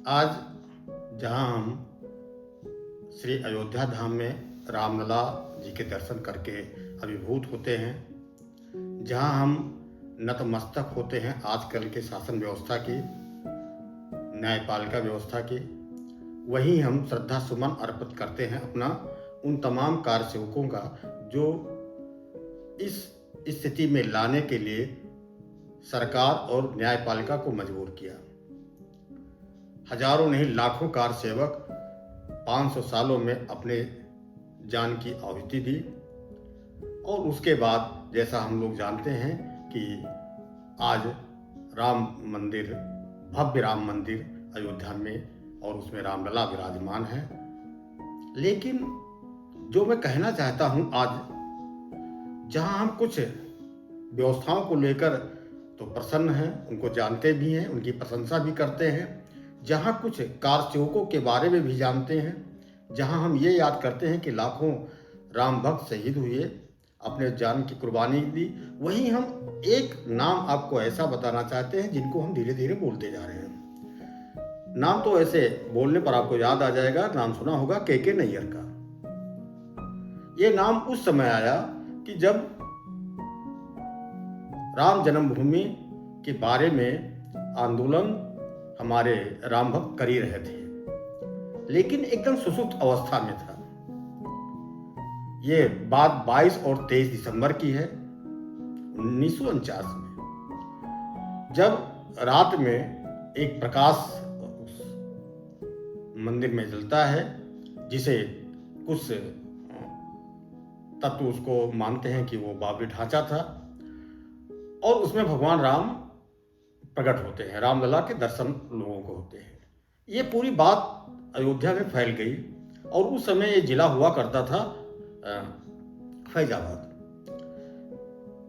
आज जहाँ हम श्री अयोध्या धाम में रामलला जी के दर्शन करके अभिभूत होते हैं, जहाँ हम नतमस्तक होते हैं आजकल के शासन व्यवस्था की, न्यायपालिका व्यवस्था की, वहीं हम श्रद्धा सुमन अर्पित करते हैं अपना उन तमाम कार्यसेवकों का जो इस स्थिति में लाने के लिए सरकार और न्यायपालिका को मजबूर किया। हजारों नहीं लाखों कार्यसेवक 500 सालों में अपने जान की आहुति दी और उसके बाद जैसा हम लोग जानते हैं कि आज राम मंदिर, भव्य राम मंदिर अयोध्या में और उसमें रामलला विराजमान है। लेकिन जो मैं कहना चाहता हूं, आज जहां हम कुछ व्यवस्थाओं को लेकर तो प्रसन्न हैं, उनको जानते भी हैं, उनकी प्रशंसा भी करते हैं, जहां कुछ कारसेवकों के बारे में भी जानते हैं, जहां हम ये याद करते हैं कि लाखों राम भक्त शहीद हुए, अपने जान की कुर्बानी दी, वहीं हम एक नाम आपको ऐसा बताना चाहते हैं जिनको हम धीरे धीरे बोलते जा रहे हैं। नाम तो ऐसे बोलने पर आपको याद आ जाएगा, नाम सुना होगा के नैयर का। ये नाम उस समय आया कि जब राम जन्मभूमि के बारे में आंदोलन हमारे राम भक्त कर ही रहे थे, लेकिन एकदम सुसुप्त अवस्था में था। ये बात 22 और 23 दिसंबर की है 1949 में, जब रात में एक प्रकाश मंदिर में जलता है, जिसे कुछ तत्व उसको मानते हैं कि वो बाबरी ढांचा था, और उसमें भगवान राम प्रकट होते हैं, रामलला के दर्शन लोगों को होते हैं। ये पूरी बात अयोध्या में फैल गई और उस समय ये जिला हुआ करता था फैजाबाद।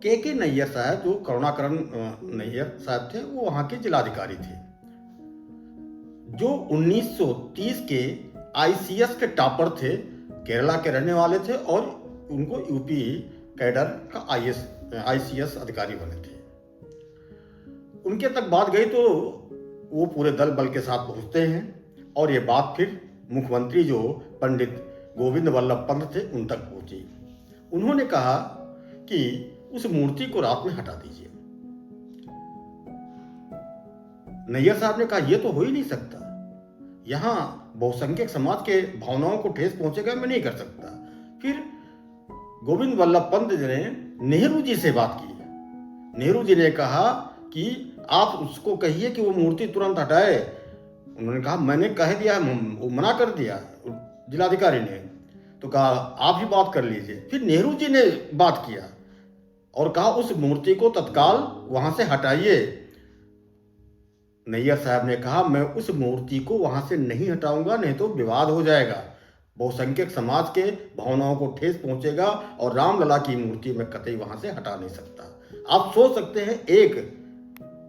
के नैयर साहब, जो करुणाकरण नैयर साहब थे, वो वहां के जिलाधिकारी थे, जो 1930 के ICS के टॉपर थे, केरला के रहने वाले थे और उनको यूपी कैडर का ICS अधिकारी बने थे। उनके तक बात गई तो वो पूरे दल बल के साथ पहुंचते हैं और ये बात फिर मुख्यमंत्री जो पंडित गोविंद वल्लभ पंत थे उन तक पहुंची। उन्होंने कहा कि उस मूर्ति को रात में हटा दीजिए। नैयर साहब ने कहा यह तो हो ही नहीं सकता, यहां बहुसंख्यक समाज के भावनाओं को ठेस पहुंचेगा, मैं नहीं कर सकता। फिर गोविंद वल्लभ पंत जी ने नेहरू जी से बात की। नेहरू जी ने कहा कि आप उसको कहिए कि वो मूर्ति तुरंत हटाए। उन्होंने कहा मैंने कह दिया, वो मना कर दिया जिलाधिकारी ने, तो कहा आप ही बात कर लीजिए। फिर नेहरू जी ने बात किया और कहा उस मूर्ति को तत्काल वहां से हटाइए। नैयर साहब ने कहा मैं उस मूर्ति को वहां से नहीं हटाऊंगा, नहीं तो विवाद हो जाएगा, बहुसंख्यक समाज के भावनाओं को ठेस पहुंचेगा और रामलला की मूर्ति मैं कतई वहां से हटा नहीं सकता। आप सोच सकते हैं, एक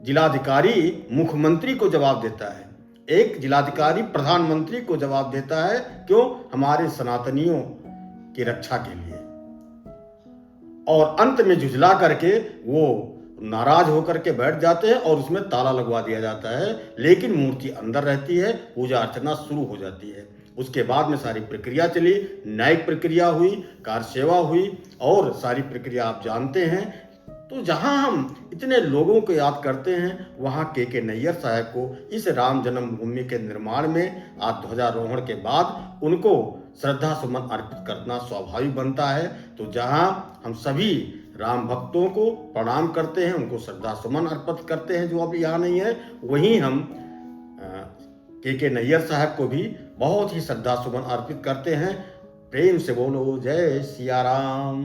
जिलाधिकारी मुख्यमंत्री को जवाब देता है, एक जिलाधिकारी प्रधानमंत्री को जवाब देता है, क्यों? हमारे सनातनियों की रक्षा के लिए। और अंत में झुझला करके वो नाराज होकर के बैठ जाते हैं और उसमें ताला लगवा दिया जाता है, लेकिन मूर्ति अंदर रहती है, पूजा अर्चना शुरू हो जाती है। उसके बाद में सारी प्रक्रिया चली, न्यायिक प्रक्रिया हुई, कारसेवा हुई और सारी प्रक्रिया आप जानते हैं। तो जहां हम इतने लोगों को याद करते हैं, वहां के नैयर साहब को इस राम जन्मभूमि के निर्माण में आज ध्वजारोहण के बाद उनको श्रद्धा सुमन अर्पित करना स्वाभाविक बनता है। तो जहां हम सभी राम भक्तों को प्रणाम करते हैं, उनको श्रद्धा सुमन अर्पित करते हैं जो अभी यहाँ नहीं है, वहीं हम के नैयर साहब को भी बहुत ही श्रद्धा सुमन अर्पित करते हैं। प्रेम से बोलो जय सिया राम।